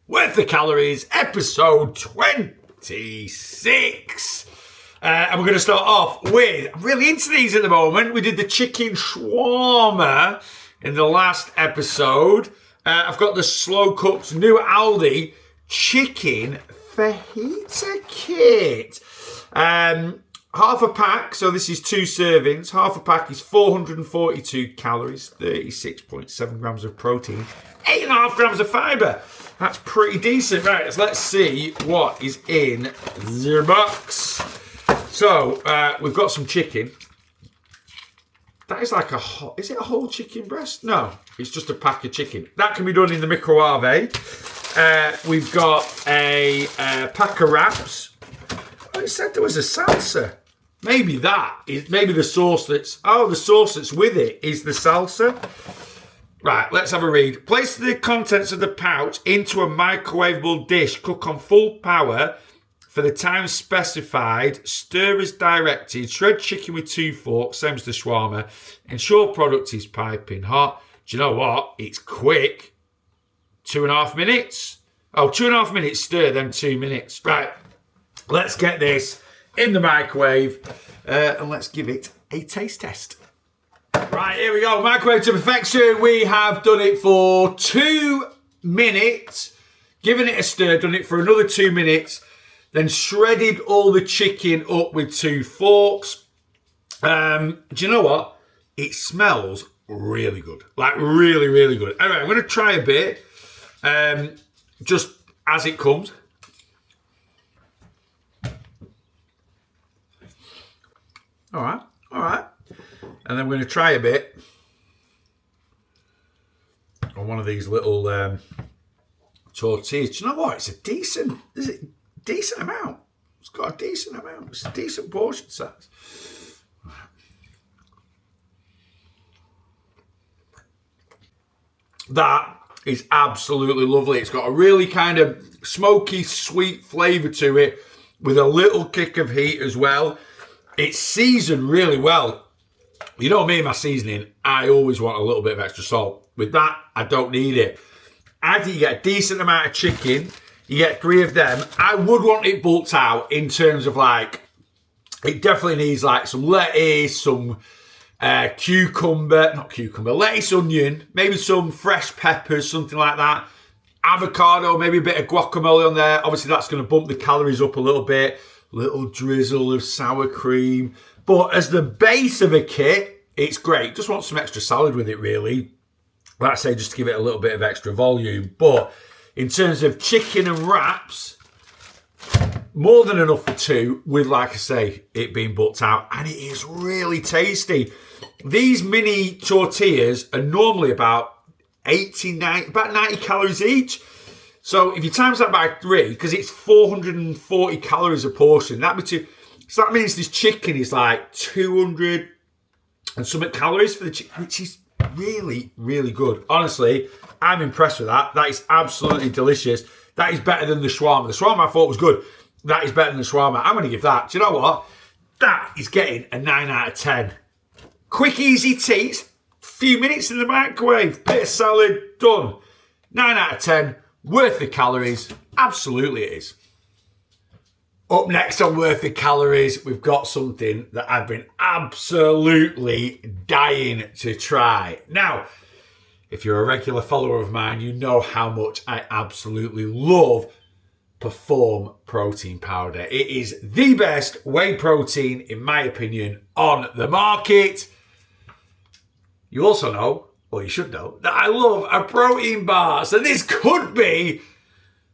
Worth the Calories, episode 26. And we're going to start off with, I'm really into these at the moment. We did the chicken shawarma in the last episode. I've got the slow cooked new ALDI Chicken Fajita Kit. Half a pack, so this is 2 servings. Half a pack is 442 calories, 36.7 grams of protein, 8.5 grams of fibre. That's pretty decent. Right, so let's see what is in the box. So, we've got some chicken. That is like is it a whole chicken breast? No, it's just a pack of chicken. That can be done in the microwave. We've got a pack of wraps. Oh, it said there was a salsa. Maybe the sauce the sauce that's with it is the salsa. Right, let's have a read. Place the contents of the pouch into a microwavable dish. Cook on full power for the time specified. Stir as directed. Shred chicken with 2 forks, same as the shawarma. Ensure product is piping hot. Do you know what? It's quick. 2.5 minutes. Oh, 2.5 minutes stir, then 2 minutes. Right, let's get this in the microwave and let's give it a taste test. Right, here we go. Microwave to perfection. We have done it for 2 minutes. Given it a stir, done it for another 2 minutes. Then shredded all the chicken up with 2 forks. Do you know what? It smells really good. Like really, really good. Anyway, I'm going to try a bit. Just as it comes. All right. And then we're going to try a bit on one of these little tortillas. Do you know what? It's a decent amount. It's got a decent amount. It's a decent portion size. That is absolutely lovely. It's got a really kind of smoky, sweet flavour to it with a little kick of heat as well. It's seasoned really well. You know me and my seasoning, I always want a little bit of extra salt. With that, I don't need it. I think you get a decent amount of chicken. You get 3 of them. I would want it bulked out in terms of like, it definitely needs like some lettuce, some lettuce, onion, maybe some fresh peppers, something like that. Avocado, maybe a bit of guacamole on there. Obviously, that's going to bump the calories up a little bit. Little drizzle of sour cream. But as the base of a kit, it's great. Just want some extra salad with it, really. Like I say, just to give it a little bit of extra volume. But in terms of chicken and wraps, more than enough for 2, with, like I say, it being bulked out. And it is really tasty. These mini tortillas are normally about 90 calories each. So if you times that by 3, because it's 440 calories a portion, so that means this chicken is like 200 and something calories for the chicken, which is really, really good. Honestly, I'm impressed with that. That is absolutely delicious. That is better than the shawarma. The shawarma I thought was good. That is better than the shawarma. I'm going to give that. Do you know what? That is getting a 9 out of 10. Quick, easy taste. Few minutes in the microwave. Bit of salad. Done. 9 out of 10. Worth the calories. Absolutely it is. Up next on Worth the Calories, we've got something that I've been absolutely dying to try. Now, if you're a regular follower of mine, you know how much I absolutely love Perform protein powder. It is the best whey protein, in my opinion, on the market. You also know, or you should know, that I love a protein bar. So this could be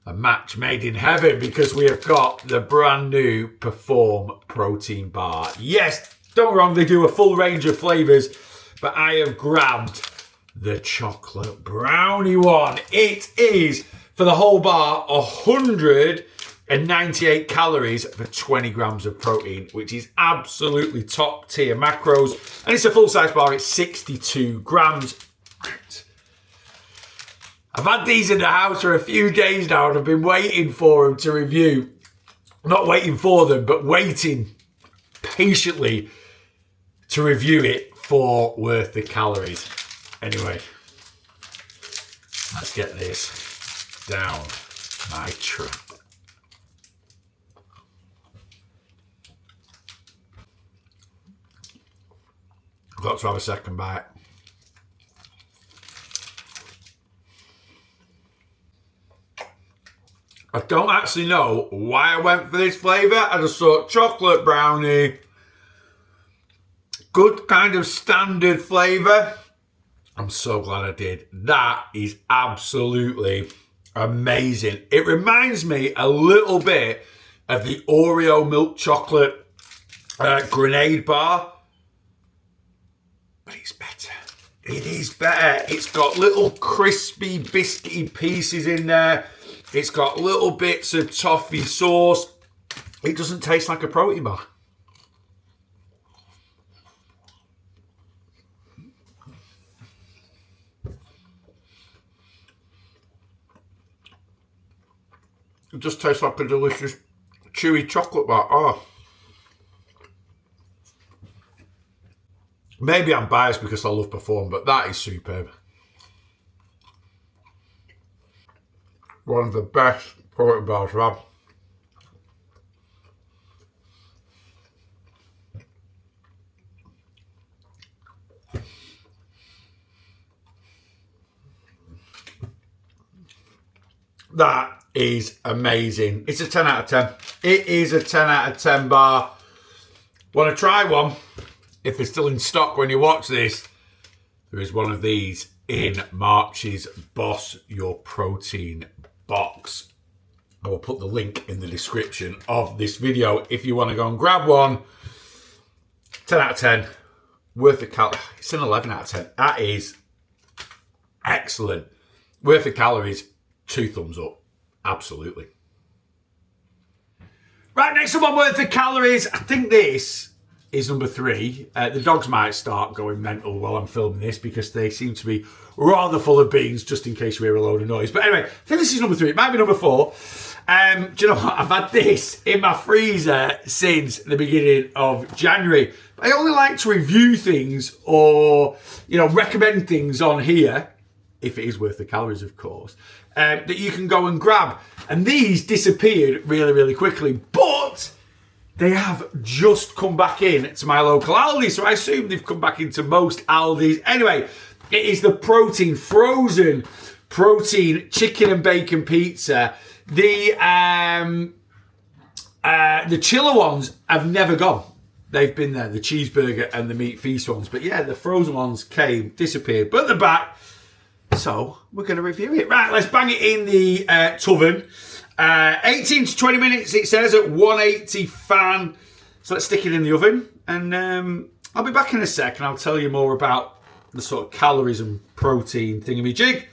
a match made in heaven because we have got the brand new Perform protein bar. Yes, don't get me wrong, they do a full range of flavours, but I have grabbed the chocolate brownie one. It is, for the whole bar, 198 calories for 20 grams of protein, which is absolutely top tier macros. And it's a full size bar, it's 62 grams. I've had these in the house for a few days now and I've been waiting for them to review. Not waiting for them, but waiting patiently to review it for Worth the Calories. Anyway, let's get this down my trap. I've got to have a second bite. I don't actually know why I went for this flavour. I just thought chocolate brownie, good kind of standard flavour. I'm so glad I did. That is absolutely amazing. It reminds me a little bit of the Oreo milk chocolate grenade bar. But it's better. It is better. It's got little crispy, biscuity pieces in there. It's got little bits of toffee sauce. It doesn't taste like a protein bar. It just tastes like a delicious chewy chocolate bar. Oh. Maybe I'm biased because I love Perform, but that is superb. One of the best protein bars I've had. That is amazing. It's a 10 out of 10. It is a 10 out of 10 bar. Want to try one? If they're still in stock when you watch this, there is one of these in March's Boss Your Protein box. I will put the link in the description of this video if you want to go and grab one. 10 out of 10. Worth the calories. It's an 11 out of 10. That is excellent. Worth the calories. 2 thumbs up. Absolutely. Right, next up on worth the calories. I think this is number 3. The dogs might start going mental while I'm filming this because they seem to be rather full of beans, just in case you hear a load of noise. But anyway, I think this is number 3. It might be number 4. Do you know what? I've had this in my freezer since the beginning of January. I only like to review things or, recommend things on here, if it is worth the calories, of course, that you can go and grab. And these disappeared really, really quickly. But they have just come back in to my local Aldi, so I assume they've come back into most Aldis. Anyway, it is the frozen protein chicken and bacon pizza. The chiller ones have never gone. They've been there, the cheeseburger and the meat feast ones. But yeah, the frozen ones disappeared. But they're back, so we're going to review it. Right, let's bang it in the oven. 18 to 20 minutes, it says, at 180 fan. So let's stick it in the oven. And I'll be back in a sec and I'll tell you more about the sort of calories and protein thingamajig.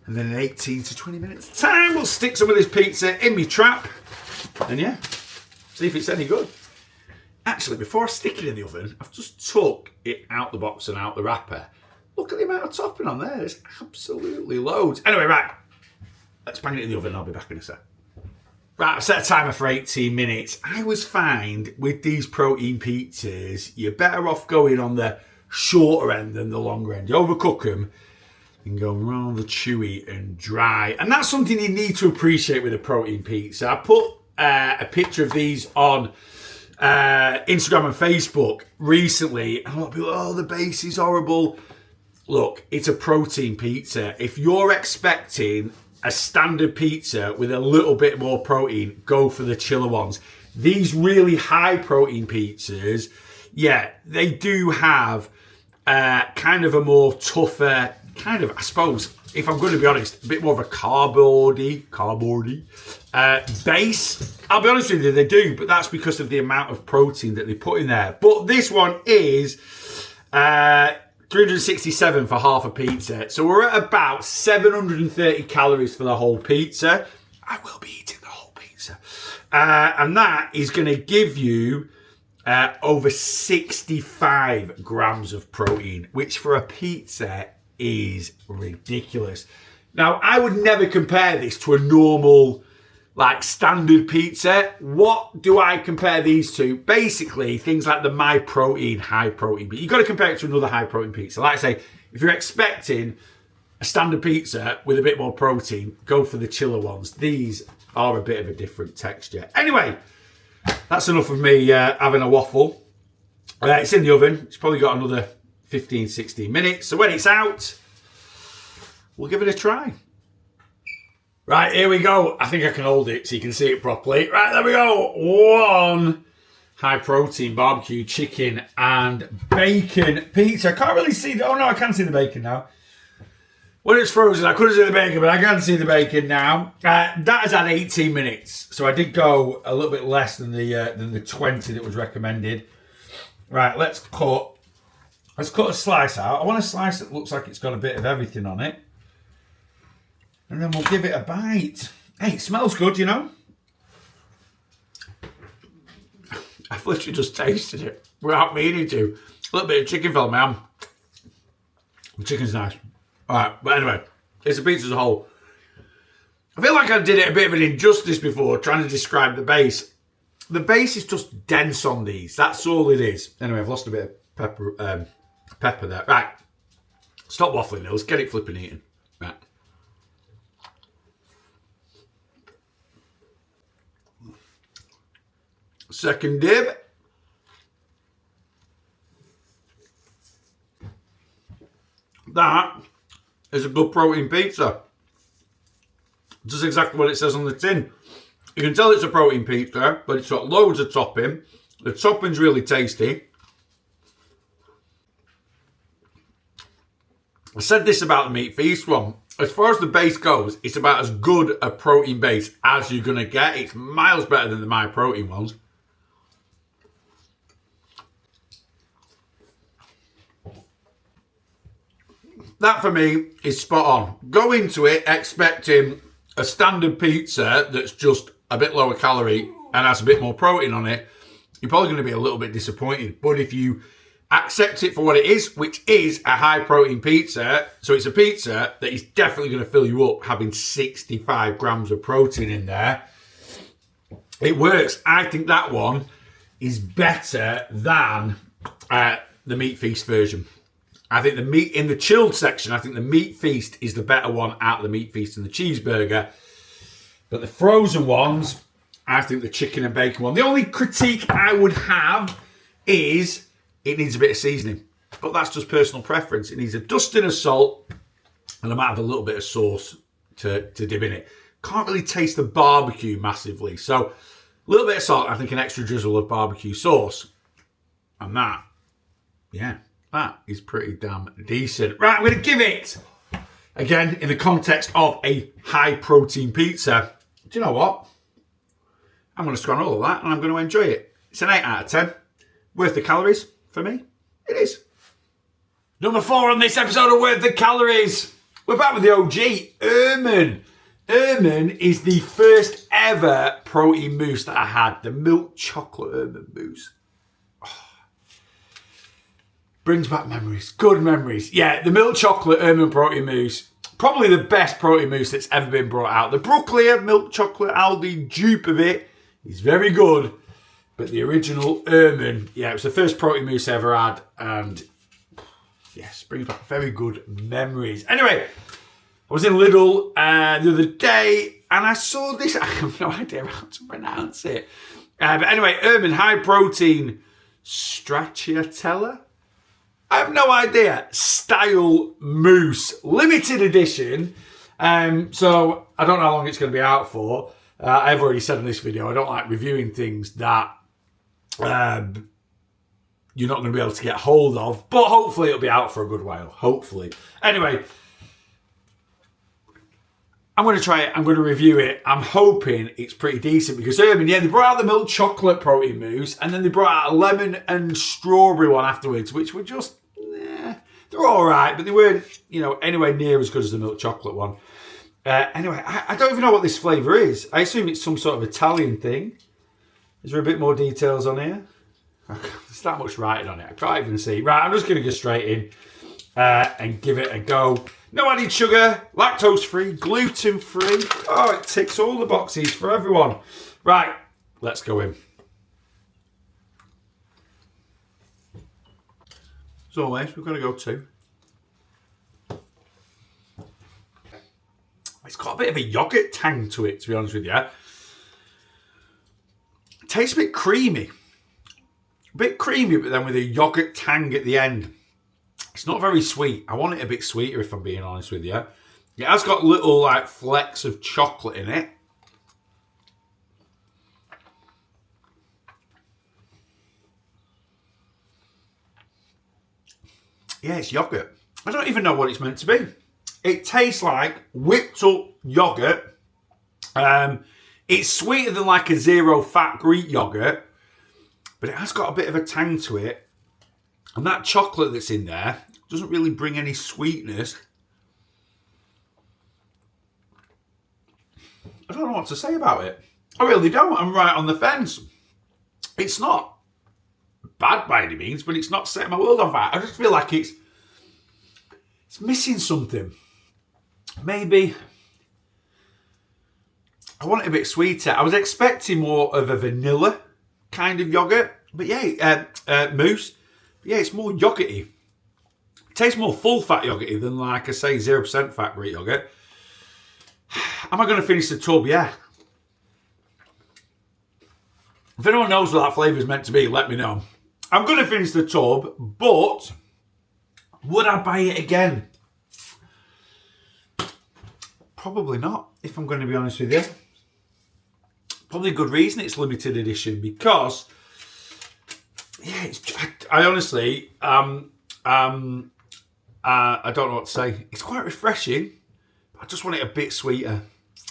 And then in 18 to 20 minutes time, we'll stick some of this pizza in my trap. And yeah, see if it's any good. Actually, before I stick it in the oven, I've just took it out the box and out the wrapper. Look at the amount of topping on there. There's absolutely loads. Anyway, right. Let's bang it in the oven. I'll be back in a sec. Right, I've set a timer for 18 minutes. I always find with these protein pizzas, you're better off going on the shorter end than the longer end. You overcook them and go rather chewy and dry. And that's something you need to appreciate with a protein pizza. I put a picture of these on Instagram and Facebook recently. And a lot of people, oh, the base is horrible. Look, it's a protein pizza. If you're expecting a standard pizza with a little bit more protein, go for the chiller ones. These really high protein pizzas, yeah, they do have kind of a more tougher, kind of, I suppose, if I'm going to be honest, a bit more of a cardboardy base. I'll be honest with you, they do, but that's because of the amount of protein that they put in there. But this one is 367 for half a pizza. So we're at about 730 calories for the whole pizza. I will be eating the whole pizza. And that is going to give you over 65 grams of protein, which for a pizza is ridiculous. Now, I would never compare this to a normal, like, standard pizza. What do I compare these to? Basically, things like the My Protein high protein. But you've got to compare it to another high protein pizza. Like I say, if you're expecting a standard pizza with a bit more protein, go for the chiller ones. These are a bit of a different texture. Anyway, that's enough of me having a waffle. It's in the oven. It's probably got another 15, 16 minutes. So when it's out, we'll give it a try. Right, here we go. I think I can hold it so you can see it properly. Right, there we go. One high protein barbecue chicken and bacon pizza. I can't really see the, oh no, I can see the bacon now. When it's frozen, I couldn't see the bacon, but I can see the bacon now. That has had 18 minutes. So I did go a little bit less than the 20 that was recommended. Right, let's cut a slice out. I want a slice that looks like it's got a bit of everything on it. And then we'll give it a bite. Hey, it smells good, you know. I've literally just tasted it without meaning to. A little bit of chicken fell, man. The chicken's nice. All right, but anyway, it's a pizza as a whole. I feel like I did it a bit of an injustice before trying to describe the base. The base is just dense on these. That's all it is. Anyway, I've lost a bit of pepper there. Right, stop waffling, Nils. Get it flipping eating. Right. Second dib. That is a good protein pizza. Just exactly what it says on the tin. You can tell it's a protein pizza, but it's got loads of topping. The topping's really tasty. I said this about the Meat Feast one. As far as the base goes, it's about as good a protein base as you're going to get. It's miles better than the My Protein ones. That for me is spot on. Go into it expecting a standard pizza that's just a bit lower calorie and has a bit more protein on it. You're probably going to be a little bit disappointed. But if you accept it for what it is, which is a high protein pizza, so it's a pizza that is definitely going to fill you up having 65 grams of protein in there, it works. I think that one is better than the Meat Feast version. I think the meat in the chilled section, I think the Meat Feast is the better one out of the Meat Feast and the cheeseburger. But the frozen ones, I think the chicken and bacon one. The only critique I would have is it needs a bit of seasoning. But that's just personal preference. It needs a dusting of salt and I might have a little bit of sauce to dip in it. Can't really taste the barbecue massively. So a little bit of salt, I think an extra drizzle of barbecue sauce. And that, yeah. That is pretty damn decent. Right, I'm going to give it, again, in the context of a high-protein pizza. Do you know what? I'm going to scan all of that and I'm going to enjoy it. It's an 8 out of 10. Worth the calories for me. It is. Number 4 on this episode of Worth the Calories. We're back with the OG, Ehrmann. Ehrmann is the first ever protein mousse that I had. The milk chocolate Ehrmann mousse. Brings back memories. Good memories. Yeah, the milk chocolate Ehrmann protein mousse. Probably the best protein mousse that's ever been brought out. The Brooklear milk chocolate Aldi dupe of it is very good. But the original Ehrmann, yeah, it was the first protein mousse I ever had. And yes, brings back very good memories. Anyway, I was in Lidl the other day and I saw this. I have no idea how to pronounce it. But anyway, Ehrmann high protein Stracciatella. I have no idea. Style mousse. Limited edition. So I don't know how long it's going to be out for. I've already said in this video, I don't like reviewing things that you're not going to be able to get hold of. But hopefully it'll be out for a good while. Hopefully. Anyway, I'm going to try it. I'm going to review it. I'm hoping it's pretty decent because Ehrmann, yeah, they brought out the milk chocolate protein mousse and then they brought out a lemon and strawberry one afterwards, which were just, they're all right, but they weren't, anywhere near as good as the milk chocolate one. Anyway, I don't even know what this flavour is. I assume it's some sort of Italian thing. Is there a bit more details on here? There's that much writing on it. I can't even see. Right, I'm just going to go straight in and give it a go. No added sugar, lactose-free, gluten-free. Oh, it ticks all the boxes for everyone. Right, let's go in. As always, we're going to go 2. It's got a bit of a yogurt tang to it, to be honest with you. It tastes a bit creamy. A bit creamy, but then with a yogurt tang at the end. It's not very sweet. I want it a bit sweeter, if I'm being honest with you. It has got little like flecks of chocolate in it. Yeah, it's yogurt. I don't even know what it's meant to be. It tastes like whipped up yogurt. It's sweeter than like a zero fat Greek yogurt, but it has got a bit of a tang to it. And that chocolate that's in there doesn't really bring any sweetness. I don't know what to say about it. I really don't. I'm right on the fence. It's not bad by any means, but it's not setting my world on fire. I just feel like it's missing something. Maybe I want it a bit sweeter. I was expecting more of a vanilla kind of yogurt, but yeah, mousse. But yeah, it's more yogurty. It tastes more full fat yogurty than, like I say, 0% fat Greek yogurt. Am I going to finish the tub? Yeah. If anyone knows what that flavour is meant to be, let me know. I'm going to finish the tub, but would I buy it again? Probably not, if I'm going to be honest with you. Probably a good reason it's limited edition, because yeah, I honestly I don't know what to say. It's quite refreshing. I just want it a bit sweeter.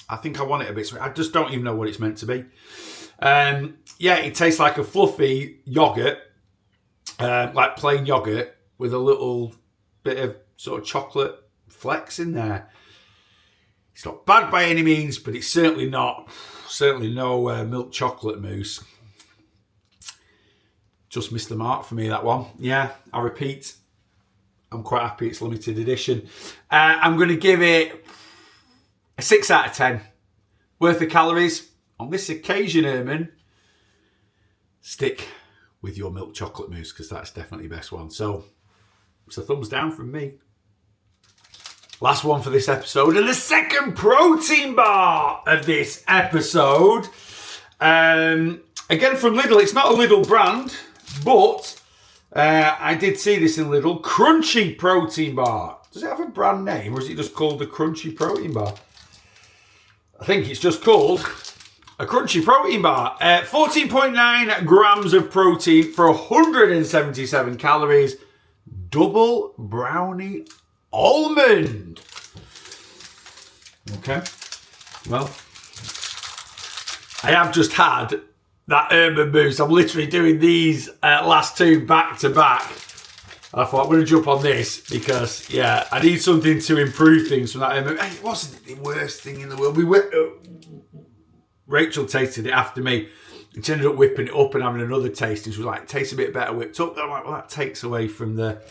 I think I want it a bit sweeter. I just don't even know what it's meant to be. Yeah, it tastes like a fluffy yogurt, like plain yogurt with a little bit of sort of chocolate flecks in there. It's not bad by any means, but it's certainly no milk chocolate mousse. Just missed the mark for me, that one. Yeah, I repeat, I'm quite happy it's limited edition. I'm going to give it a 6 out of 10. Worth the calories. On this occasion, Ehrmann, stick with your milk chocolate mousse, because that's definitely the best one. So it's a thumbs down from me. Last one for this episode, and the second protein bar of this episode. Again from Lidl. It's not a Lidl brand, but I did see this in Lidl. Crunchy Protein Bar. Does it have a brand name, or is it just called the Crunchy Protein Bar? I think it's just called a Crunchy Protein Bar. 14.9 grams of protein for 177 calories. Double brownie almond. Okay. Well, I have just had that Ehrmann mousse. I'm literally doing these last two back to back. And I thought I'm going to jump on this because, yeah, I need something to improve things from that Ehrmann. It wasn't the worst thing in the world. Rachel tasted it after me. And she ended up whipping it up and having another taste. And she was like, it tastes a bit better whipped up. And I'm like, well, that takes away from the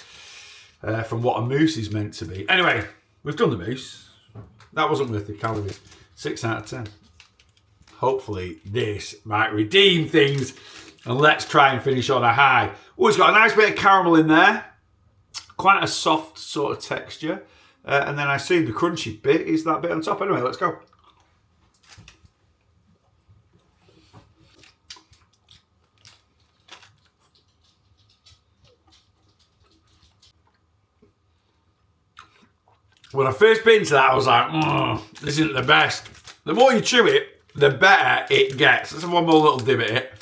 from what a mousse is meant to be. Anyway, we've done the mousse. That wasn't worth the calories. 6 out of 10. Hopefully this might redeem things, and let's try and finish on a high. Oh, it's got a nice bit of caramel in there. Quite a soft sort of texture. And then I assume the crunchy bit is that bit on top. Anyway, let's go. When I first bit into that, I was like, this isn't the best. The more you chew it, the better it gets. Let's have one more little dip at it.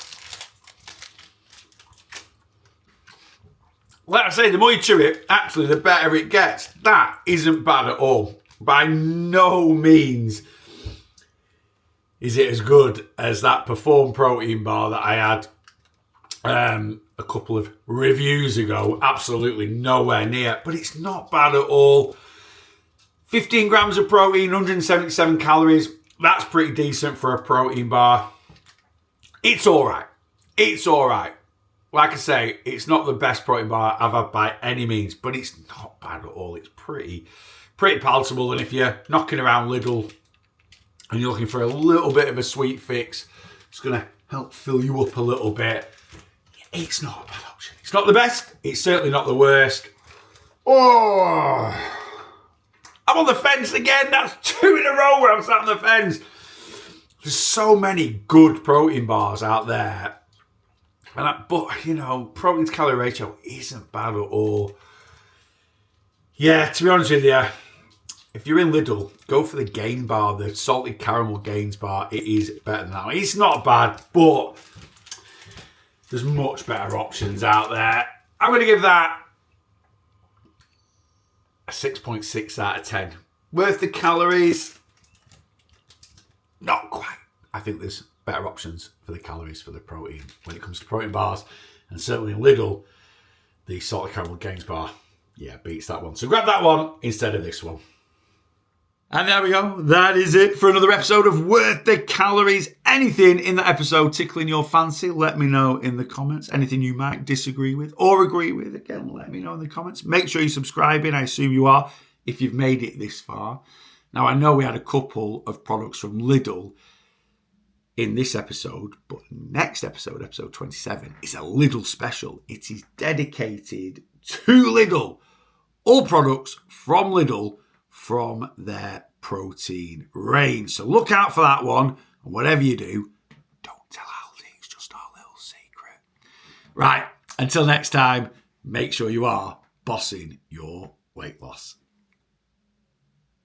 Like I say, the more you chew it, actually, the better it gets. That isn't bad at all. By no means is it as good as that Perform protein bar that I had a couple of reviews ago. Absolutely nowhere near. But it's not bad at all. 15 grams of protein, 177 calories. That's pretty decent for a protein bar. It's all right. It's all right. Like I say, it's not the best protein bar I've had by any means, but it's not bad at all. It's pretty palatable. And if you're knocking around Lidl and you're looking for a little bit of a sweet fix, it's going to help fill you up a little bit. It's not a bad option. It's not the best. It's certainly not the worst. Oh, I'm on the fence again. That's 2 in a row where I'm sat on the fence. There's so many good protein bars out there. But, you know, protein to calorie ratio isn't bad at all. Yeah, to be honest with you, if you're in Lidl, go for the Gain Bar, the salted caramel Gains Bar. It is better than that. It's not bad, but there's much better options out there. I'm going to give that a 6.6 out of 10. Worth the calories? Not quite. I think there's better options for the calories for the protein when it comes to protein bars. And certainly in Lidl, the salted caramel Gains Bar, yeah, beats that one. So grab that one instead of this one. And there we go. That is it for another episode of Worth the Calories. Anything in that episode tickling your fancy, let me know in the comments. Anything you might disagree with or agree with, again, let me know in the comments. Make sure you're subscribing. I assume you are if you've made it this far. Now, I know we had a couple of products from Lidl in this episode, but next episode, episode 27, is a Lidl special. It is dedicated to Lidl. All products from Lidl from their protein range. So look out for that one. And whatever you do, don't tell Aldi. It's just our little secret. Right. Until next time, make sure you are bossing your weight loss.